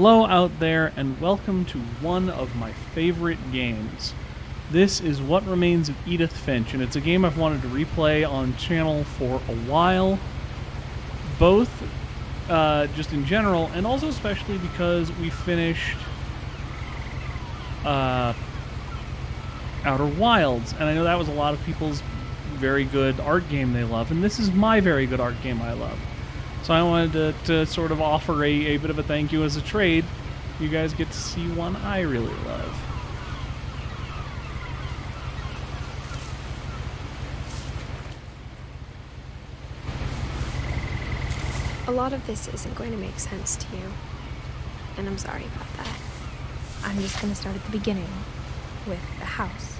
Hello out there, and welcome to one of my favorite games. This is What Remains of Edith Finch, and it's a game I've wanted to replay on channel for a while, both just in general, and also especially because we finished Outer Wilds, and I know that was a lot of people's very good art game they love, and this is my very good art game I love. So I wanted to sort of offer a bit of a thank you as a trade. You guys get to see one I really love. A lot of this isn't going to make sense to you, and I'm sorry about that. I'm just going to start at the beginning, with the house.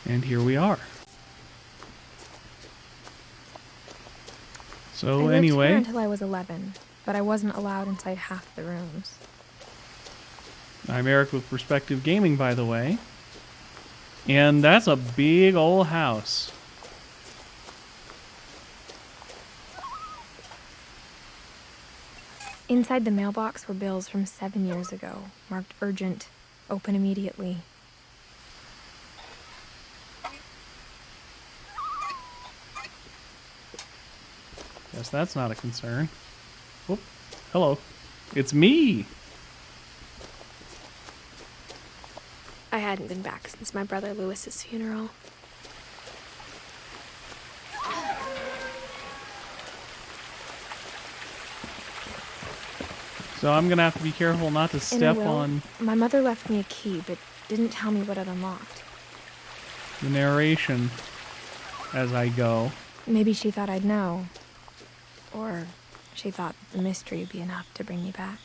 And here we are. So I anyway, lived here until I was 11, but I wasn't allowed inside half the rooms. I'm Eric with Perspective Gaming, by the way. And that's a big old house. Inside the mailbox were bills from 7 years ago, marked urgent, open immediately. Guess that's not a concern. Whoop. Hello. It's me! I hadn't been back since my brother Lewis's funeral. So I'm gonna have to be careful not to step on My mother left me a key, but didn't tell me what it unlocked. the narration as I go. Maybe she thought I'd know. Or she thought the mystery would be enough to bring me back.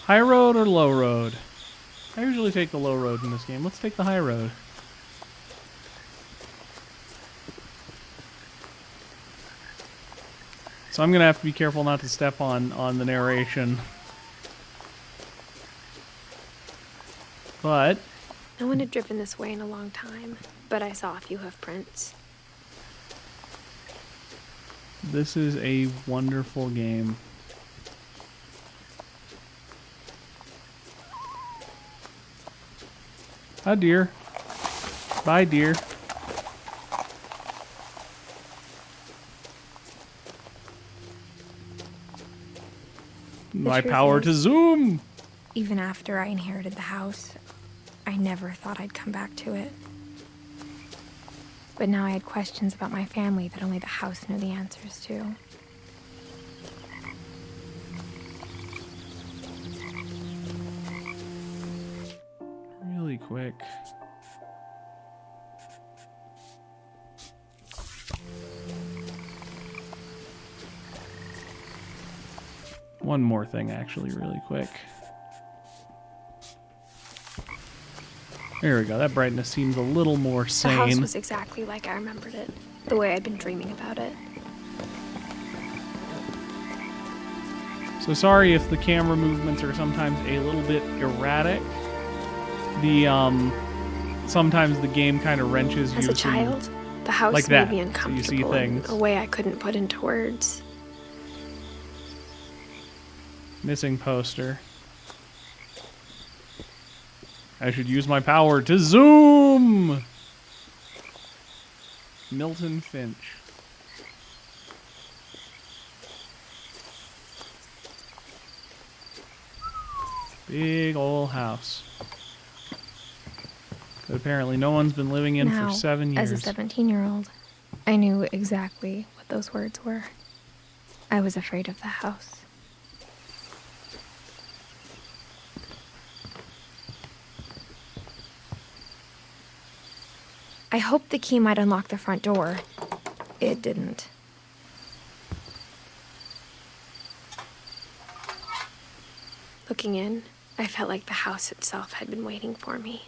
High road or low road? I usually take the low road in this game. Let's take the high road. So I'm going to have to be careful not to step on the narration. But No one had driven this way in a long time, but I saw a few hoof prints. this is a wonderful game. Hi, dear. Bye, dear. My truth power is, to zoom! Even after I inherited the house, I never thought I'd come back to it. But now I had questions about my family that only the house knew the answers to. Really quick. One more thing, actually, really quick. There we go. That brightness seems a little more The house sane. was exactly like I remembered it, the way I'd been dreaming about it. So sorry if the camera movements are sometimes a little bit erratic. Sometimes the game kind of wrenches you. As a child, the house like made that, me so you uncomfortable see things. in a way I couldn't put into words. Missing poster. I should use my power to zoom! Milton Finch. Big old house. That apparently no one's been living in Now, for 7 years. as a 17-year-old, I knew exactly what those words were. I was afraid of the house. I hoped the key might unlock the front door. It didn't. Looking in, I felt like the house itself had been waiting for me.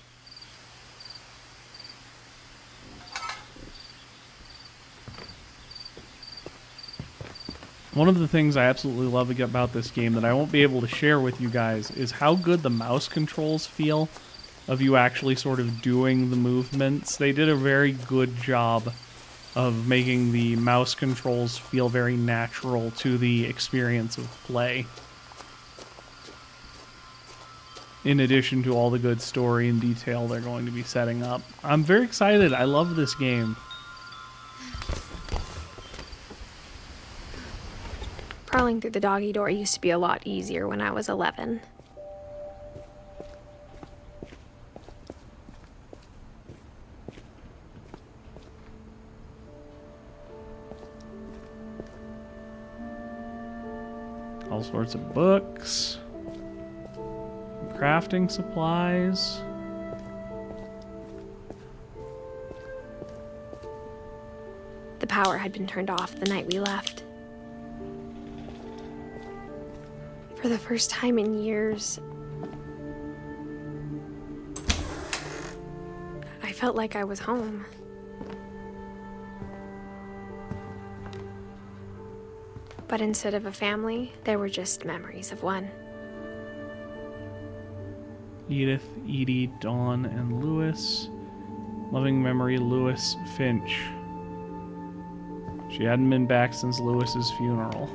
One of the things I absolutely love about this game that I won't be able to share with you guys is how good the mouse controls feel of you actually sort of doing the movements. They did a very good job of making the mouse controls feel very natural to the experience of play. In addition to all the good story and detail they're going to be setting up. I'm very excited. I love this game. Crawling through the doggy door used to be a lot easier when I was 11. All sorts of books. Crafting supplies. The power had been turned off the night we left. For the first time in years, I felt like I was home. But instead of a family, there were just memories of one. Edith, Edie, Dawn, and Lewis. Loving memory, Lewis, Finch. She hadn't been back since Lewis's funeral.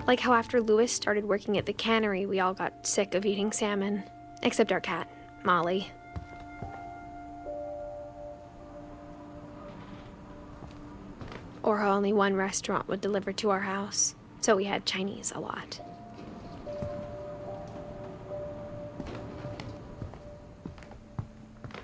Like how after Lewis started working at the cannery, we all got sick of eating salmon. Except our cat, Molly. Or how only one restaurant would deliver to our house, so we had Chinese a lot.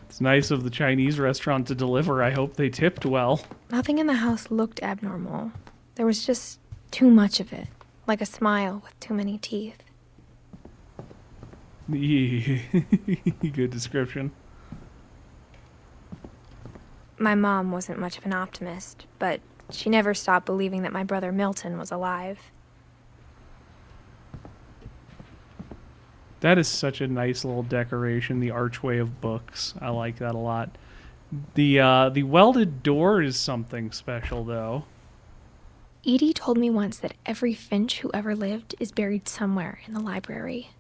It's nice of the Chinese restaurant to deliver. I hope they tipped well. Nothing in the house looked abnormal. There was just too much of it, like a smile with too many teeth. Good description. My mom wasn't much of an optimist, but she never stopped believing that my brother Milton was alive. That is such a nice little decoration, the archway of books. I like that a lot. The welded door is something special, though. Edie told me once that every Finch who ever lived is buried somewhere in the library.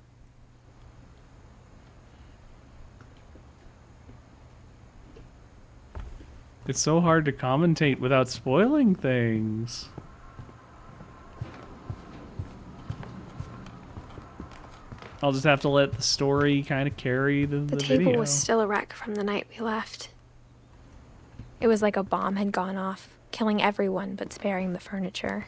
It's so hard to commentate without spoiling things. I'll just have to let the story kind of carry the table video. was still a wreck from the night we left. It was like a bomb had gone off, killing everyone but sparing the furniture.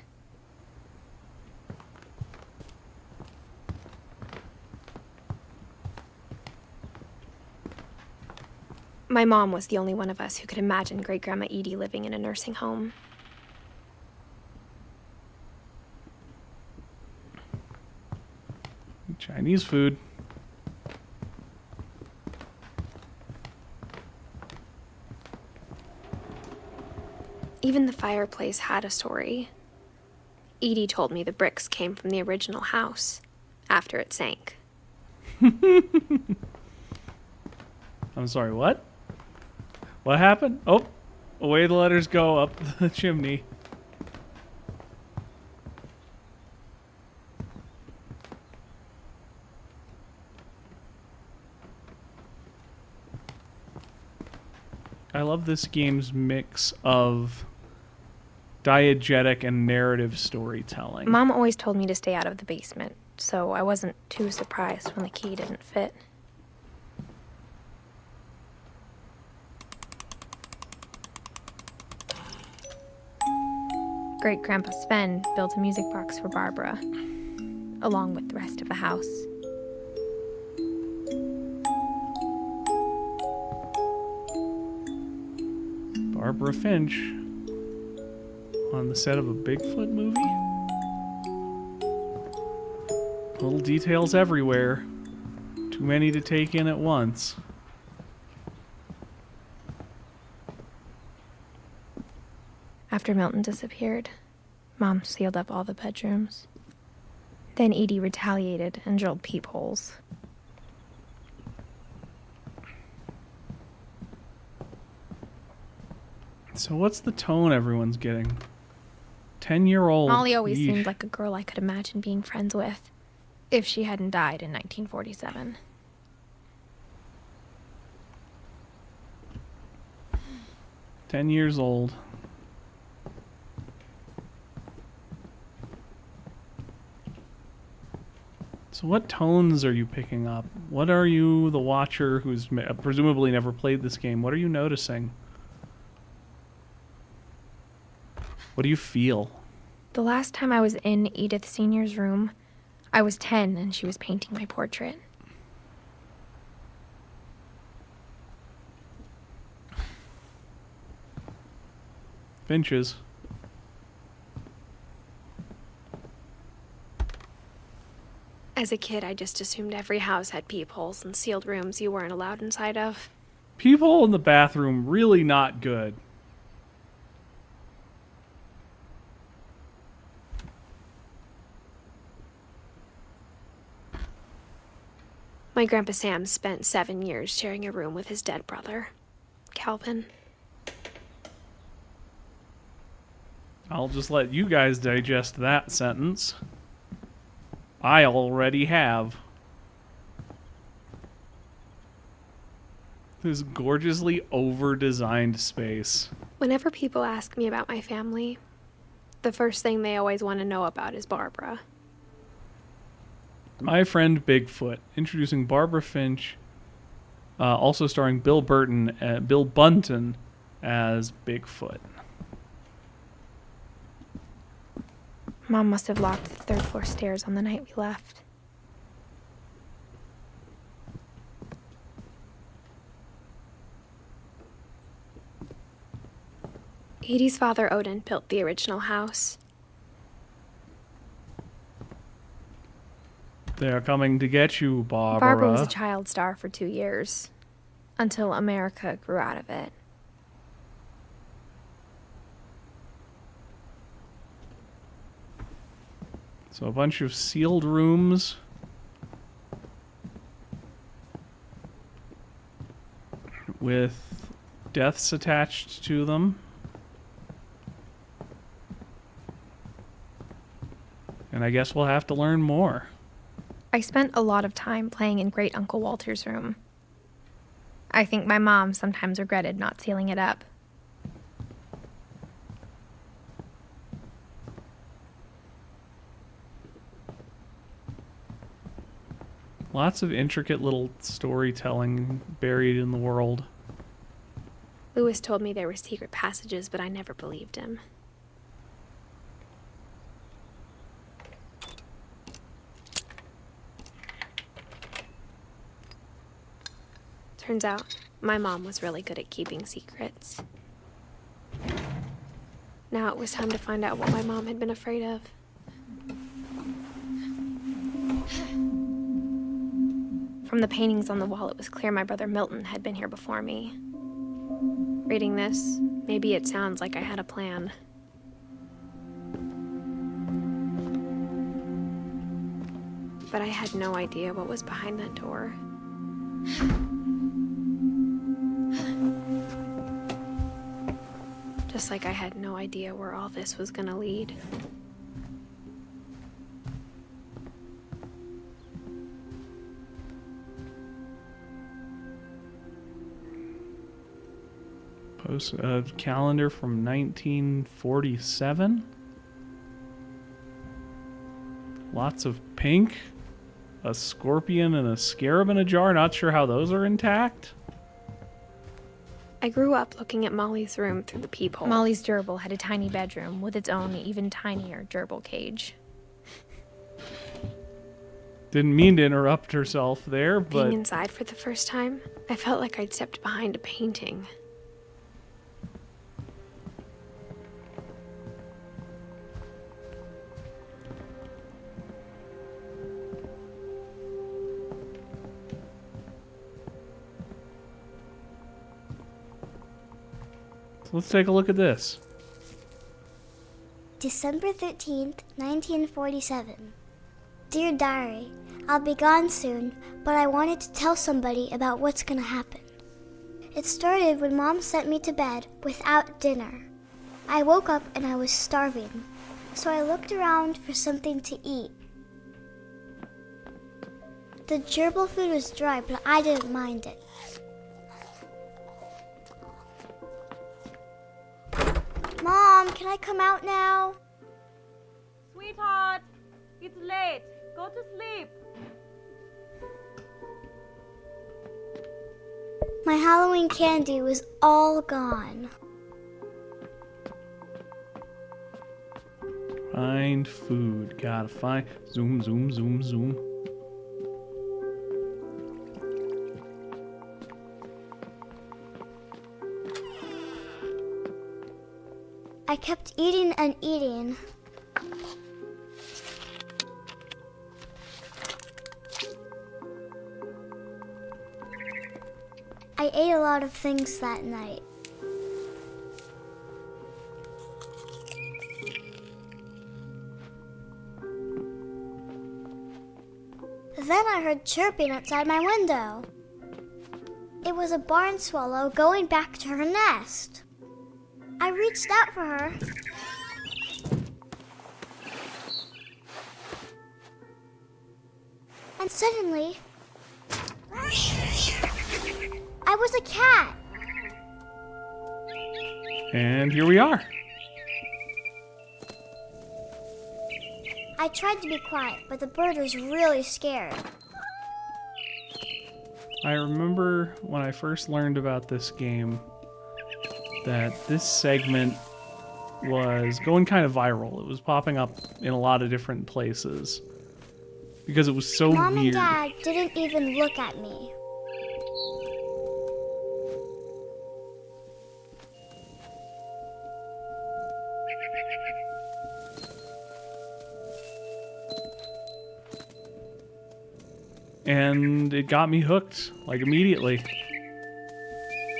My mom was the only one of us who could imagine Great-Grandma Edie living in a nursing home. Chinese food. Even the fireplace had a story. Edie told me the bricks came from the original house after it sank. I'm sorry, what? What happened? Oh, away the letters go up the chimney. I love this game's mix of diegetic and narrative storytelling. Mom always told me to stay out of the basement, so I wasn't too surprised when the key didn't fit. Great-Grandpa Sven built a music box for Barbara, along with the rest of the house. Barbara Finch on the set of a Bigfoot movie. Little details everywhere. Too many to take in at once. After Milton disappeared, Mom sealed up all the bedrooms. Then Edie retaliated and drilled peepholes. So what's the tone everyone's getting? 10-year-old. Molly always Yeesh. seemed like a girl I could imagine being friends with, if she hadn't died in 1947. 10 years old. So what tones are you picking up? What are you, the watcher who's presumably never played this game, what are you noticing? What do you feel? The last time I was in Edith Sr.'s room, I was 10 and she was painting my portrait. Finches. As a kid, I just assumed every house had peepholes and sealed rooms you weren't allowed inside of. People in the bathroom, really not good. My Grandpa Sam spent 7 years sharing a room with his dead brother, Calvin. I'll just let you guys digest that sentence. I already have. This gorgeously over-designed space. Whenever people ask me about my family, the first thing they always want to know about is Barbara. My Friend Bigfoot, introducing Barbara Finch, also starring Bill Bunton as Bigfoot. Mom must have locked the third floor stairs on the night we left. Edie's father, Odin, built the original house. They're coming to get you, Barbara. Barbara was a child star for 2 years, until America grew out of it. So a bunch of sealed rooms. With deaths attached to them. And I guess we'll have to learn more. I spent a lot of time playing in Great Uncle Walter's room. I think my mom sometimes regretted not sealing it up. Lots of intricate little storytelling buried in the world. Lewis told me there were secret passages, but I never believed him. Turns out, my mom was really good at keeping secrets. Now it was time to find out what my mom had been afraid of. From the paintings on the wall, it was clear my brother Milton had been here before me. Reading this, maybe it sounds like I had a plan. But I had no idea what was behind that door. Just like I had no idea where all this was gonna lead. Post a calendar from 1947. Lots of pink. A scorpion and a scarab in a jar. Not sure how those are intact. I grew up looking at Molly's room through the peephole. Molly's gerbil had a tiny bedroom with its own even tinier gerbil cage. Didn't mean to interrupt herself there, but... Being inside for the first time, I felt like I'd stepped behind a painting. Let's take a look at this. December 13th, 1947. Dear Diary, I'll be gone soon, but I wanted to tell somebody about what's gonna happen. It started when Mom sent me to bed without dinner. I woke up and I was starving, so I looked around for something to eat. The gerbil food was dry, but I didn't mind it. Mom, can I come out now? Sweetheart, it's late. Go to sleep. My Halloween candy was all gone. Find food. Gotta find. Zoom, zoom, zoom, zoom. I kept eating and eating. I ate a lot of things that night. Then I heard chirping outside my window. It was a barn swallow going back to her nest. I reached out for her. And suddenly, I was a cat. And here we are. I tried to be quiet, but the bird was really scared. I remember when I first learned about this game that this segment was going kind of viral. It was popping up in a lot of different places because it was so Mom weird. and Dad didn't even look at me. And it got me hooked, like immediately.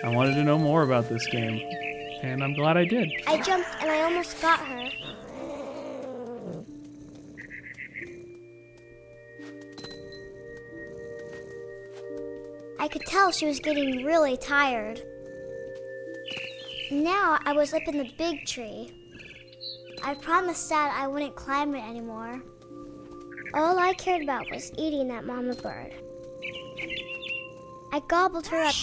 I wanted to know more about this game, and I'm glad I did. I jumped and I almost got her. I could tell she was getting really tired. Now I was up in the big tree. I promised Dad I wouldn't climb it anymore. All I cared about was eating that mama bird. I gobbled her up.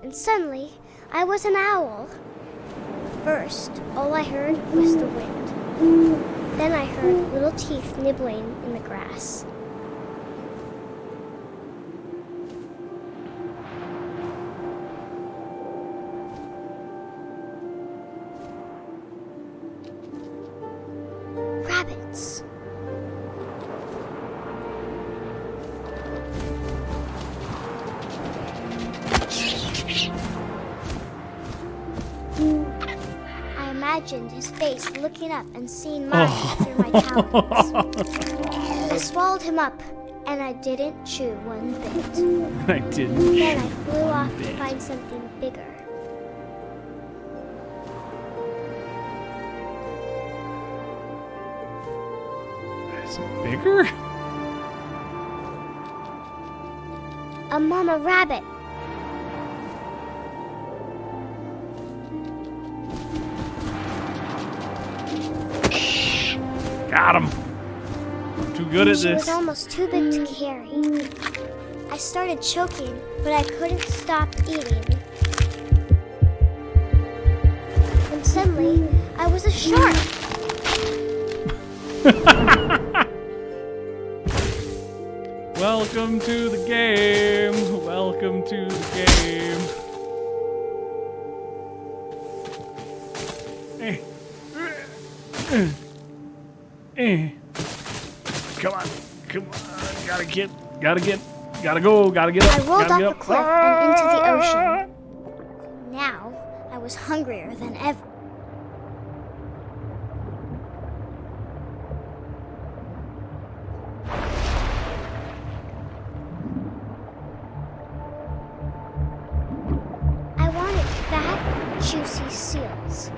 And suddenly, I was an owl. First, all I heard was the wind. Then I heard little teeth nibbling in the grass. Rabbits. I imagined his face looking up and seeing mine through my talons. I swallowed him up, and I didn't chew one bit. I didn't. Then I flew off to find something bigger. Is it bigger? A mama rabbit. Got him. I'm too good at She was this. almost too big to carry. I started choking, but I couldn't stop eating. And suddenly, I was a shark. Welcome to the game. Welcome to the game. Come on. Come on. Gotta go. Gotta get up. I rolled gotta off the cliff and into the ocean. Now, I was hungrier than ever. I wanted fat, juicy seals.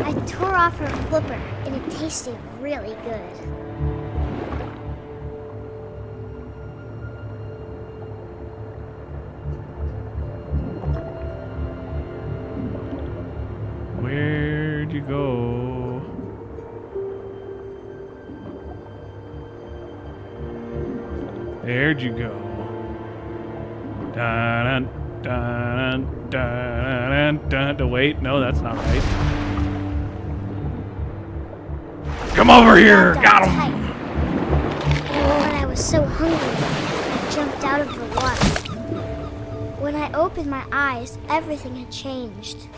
I tore off her flipper, and it tasted really good. go? There'd you go. Dun, dun, dun, dun, dun, dun. Wait, no, that's not right. Come over here! Got him! Tight. When I was so hungry, I jumped out of the water. When I opened my eyes, everything had changed.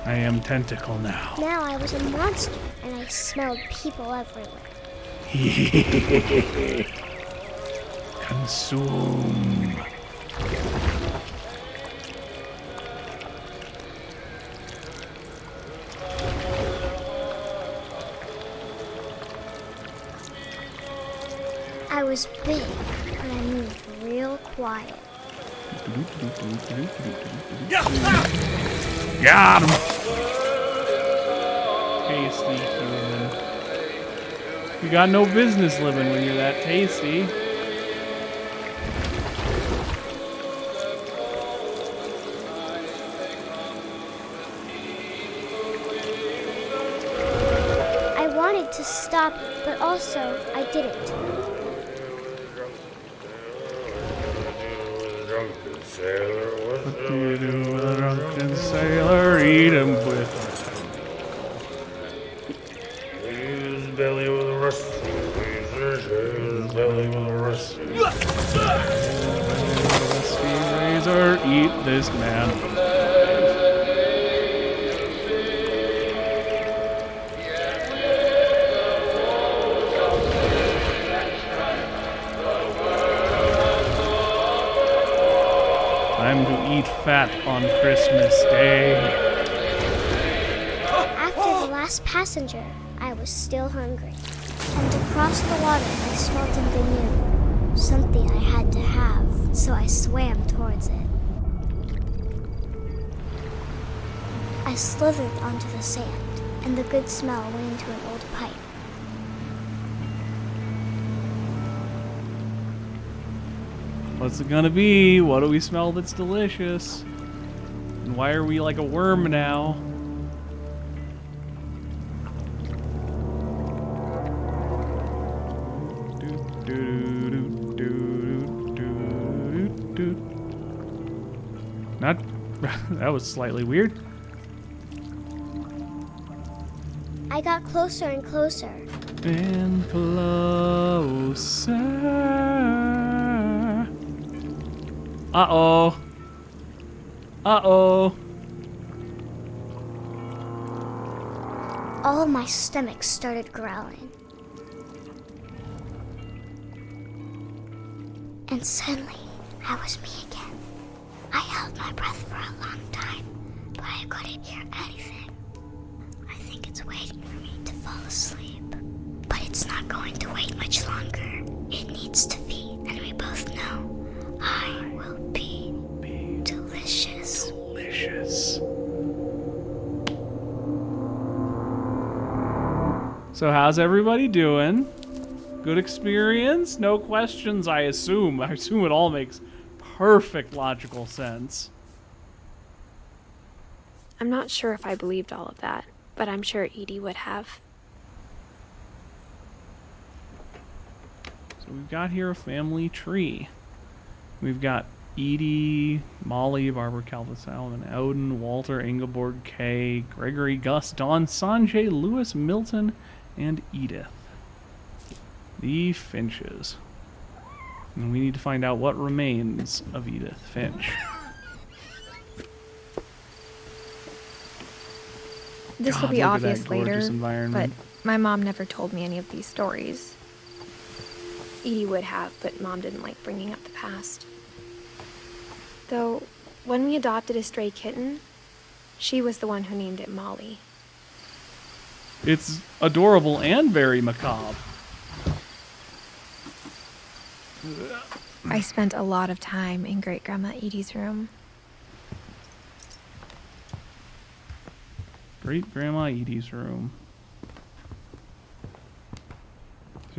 I am tentacle now. Now I was a monster, and I smelled people everywhere. Consume. I was big, but I moved real quiet. Got him! Tasty human. You got no business living when you're that tasty. I wanted to stop it, but also I didn't. What do you do with a drunken sailor? Eat him with His belly with a rusty razor, his belly with a rusty razor. Eat this man. Time to eat fat on Christmas Day. After the last passenger, I was still hungry. And across the water, I smelled something new. Something I had to have, so I swam towards it. I slithered onto the sand, and the good smell went into an old pipe. What's it gonna be? What do we smell that's delicious? And why are we like a worm now? Not. That was slightly weird. I got closer and closer. And closer. Uh-oh. Uh-oh. All of my stomach started growling. And suddenly, I was me again. I held my breath for a long time, but I couldn't hear anything. I think it's waiting for me to fall asleep. But it's not going to wait much longer. It needs to feed, and we both know I will be delicious. Delicious. So how's everybody doing? Good experience? No questions, I assume. I assume it all makes perfect logical sense. I'm not sure if I believed all of that, but I'm sure Edie would have. So we've got here a family tree. We've got Edie, Molly, Barbara, Calvin, Salmon, Odin, Walter, Ingeborg, Kay, Gregory, Gus, Dawn, Sanjay, Lewis, Milton, and Edith. The Finches. And we need to find out what remains of Edith Finch. This will God, be look at obvious that gorgeous later, but environment. my mom never told me any of these stories. Edie would have, but Mom didn't like bringing up the past. Though, when we adopted a stray kitten, she was the one who named it Molly. It's adorable and very macabre. I spent a lot of time in Great-Grandma Edie's room. Great-Grandma Edie's room.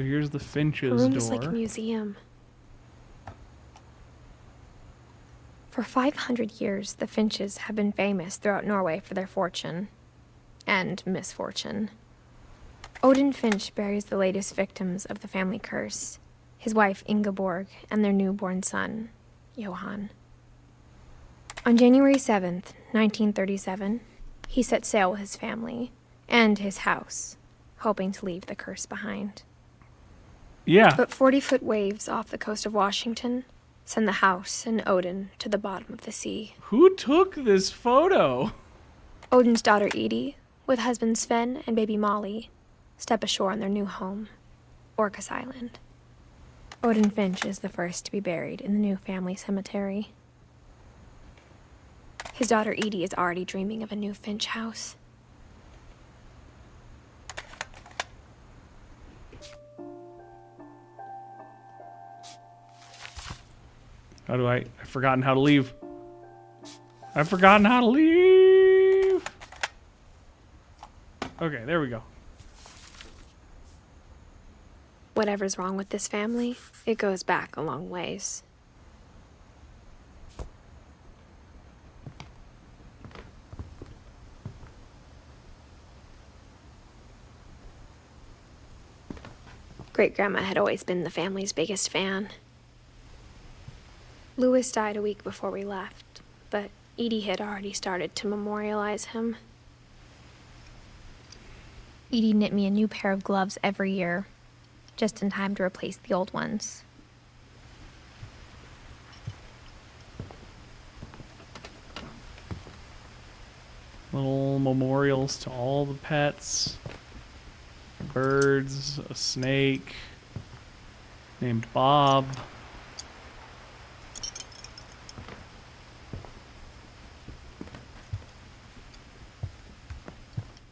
So here's the The Finch's room door. is like a museum. For 500 years, the Finches have been famous throughout Norway for their fortune and misfortune. Odin Finch buries the latest victims of the family curse, his wife Ingeborg and their newborn son, Johan. On January 7th, 1937, he set sail with his family and his house, hoping to leave the curse behind. Yeah. But 40-foot waves off the coast of Washington send the house and Odin to the bottom of the sea. Who took this photo? Odin's daughter Edith, with husband Sven and baby Molly, step ashore on their new home, Orcas Island. Odin Finch is the first to be buried in the new family cemetery. His daughter Edie is already dreaming of a new Finch house. How do I've forgotten how to leave. I've forgotten how to leave. Okay, there we go. Whatever's wrong with this family, it goes back a long ways. Great-grandma had always been the family's biggest fan. Louis died a week before we left, but Edie had already started to memorialize him. Edie knit me a new pair of gloves every year, just in time to replace the old ones. Little memorials to all the pets. Birds, a snake named Bob.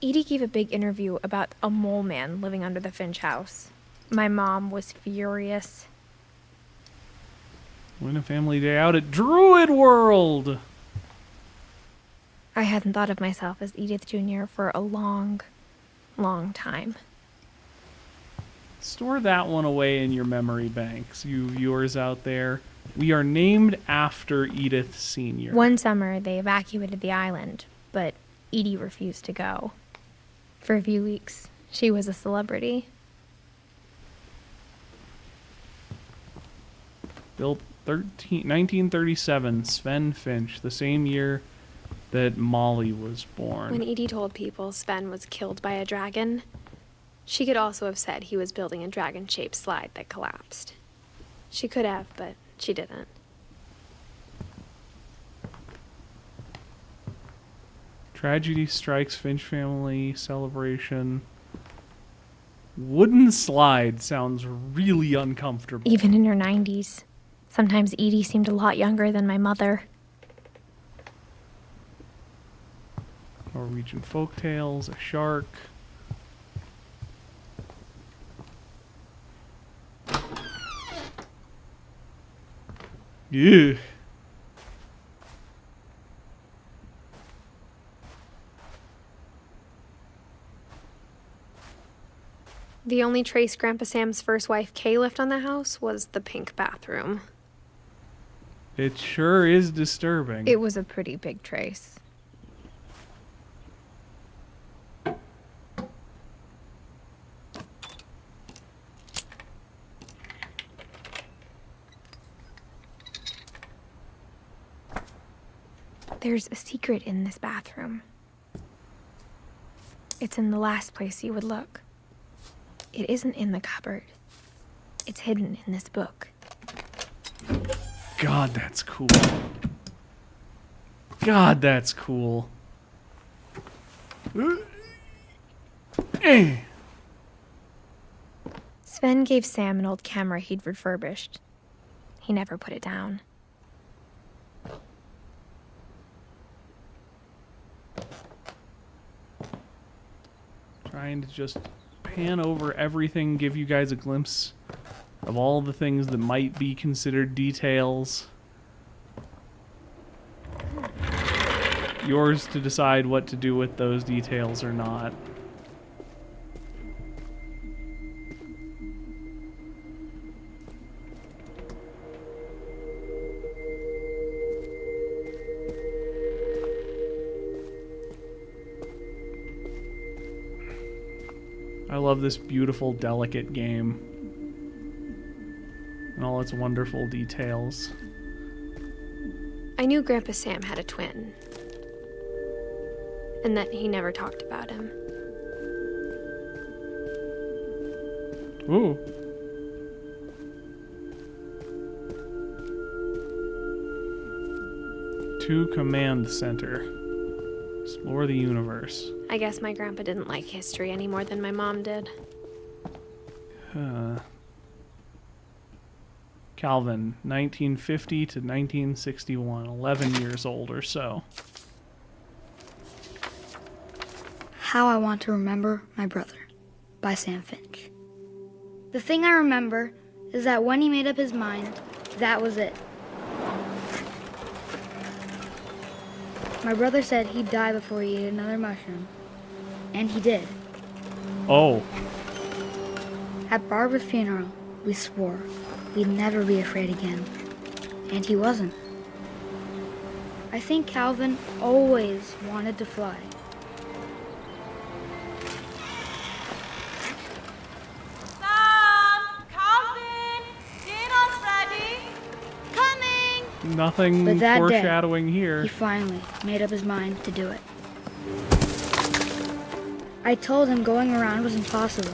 Edie gave a big interview about a mole man living under the Finch house. My mom was furious. Win a family day out at Druid World! I hadn't thought of myself as Edith Jr. for a long, long time. Store that one away in your memory banks, you viewers out there. We are named after Edith Sr. One summer, they evacuated the island, but Edie refused to go. For a few weeks, she was a celebrity. Built 1937, Sven Finch, the same year that Molly was born. When Edie told people Sven was killed by a dragon, she could also have said he was building a dragon-shaped slide that collapsed. She could have, but she didn't. Tragedy strikes Finch family celebration. Wooden slide sounds really uncomfortable. Even in her 90s. Sometimes Edie seemed a lot younger than my mother. Norwegian folktales, a shark. Yeah. The only trace Grandpa Sam's first wife, Kay, left on the house was the pink bathroom. It sure is disturbing. It was a pretty big trace. There's a secret in this bathroom. It's in the last place you would look. It isn't in the cupboard. It's hidden in this book. God, that's cool. God, that's cool. Sven gave Sam an old camera he'd refurbished. He never put it down. Trying to just pan over everything, give you guys a glimpse of all the things that might be considered details. Yours to decide what to do with those details or not. I love this beautiful, delicate game and all its wonderful details. I knew Grandpa Sam had a twin, and that he never talked about him. Ooh. To Command Center. Explore the universe. I guess my grandpa didn't like history any more than my mom did. Calvin, 1950 to 1961, 11 years old or so. How I Want to Remember My Brother by Sam Finch. The thing I remember is that when he made up his mind, that was it. My brother said he'd die before he ate another mushroom, and he did. Oh. At Barbara's funeral, we swore we'd never be afraid again, and he wasn't. I think Calvin always wanted to fly. Sam! Calvin! Dinner's ready! Coming! Nothing But that day, foreshadowing here. He finally made up his mind to do it. I told him going around was impossible.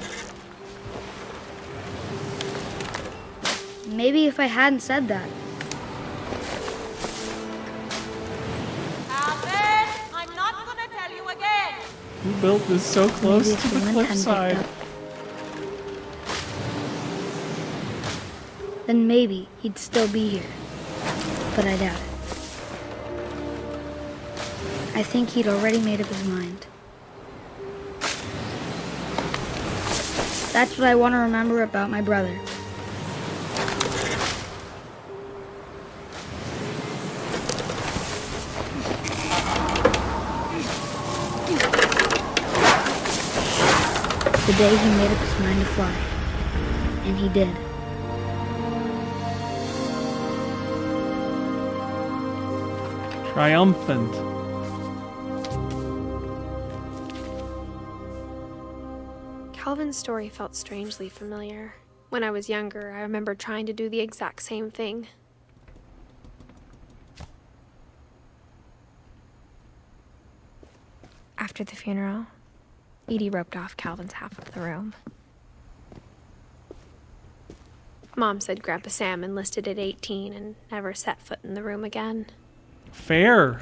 Maybe if I hadn't said that. Calvin! I'm not gonna tell you again! Who built this so close Maybe to if the the wind hadn't cliffside? picked up, then maybe he'd still be here. But I doubt it. I think he'd already made up his mind. That's what I want to remember about my brother. The day he made up his mind to fly. And he did. Triumphant. Calvin's story felt strangely familiar. When I was younger, I remember trying to do the exact same thing. After the funeral, Edie roped off Calvin's half of the room. Mom said Grandpa Sam enlisted at 18 and never set foot in the room again. Fair.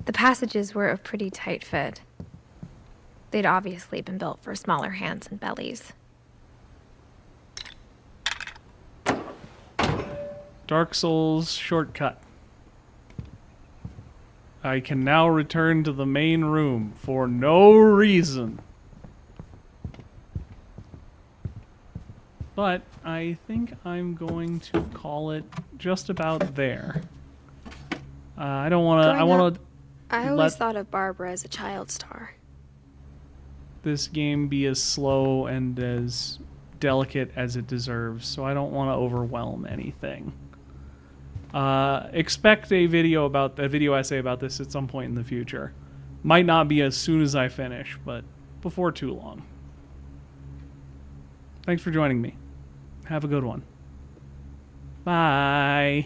The passages were a pretty tight fit. They'd obviously been built for smaller hands and bellies. Dark Souls shortcut. I can now return to the main room for no reason. But I think I'm going to call it just about there. I don't want to... I want to I always thought of Barbara as a child star. this game be as slow and as delicate as it deserves, so I don't want to overwhelm anything. Expect a video essay about this at some point in the future. Might not be as soon as I finish, but before too long. Thanks for joining me. Have a good one. Bye.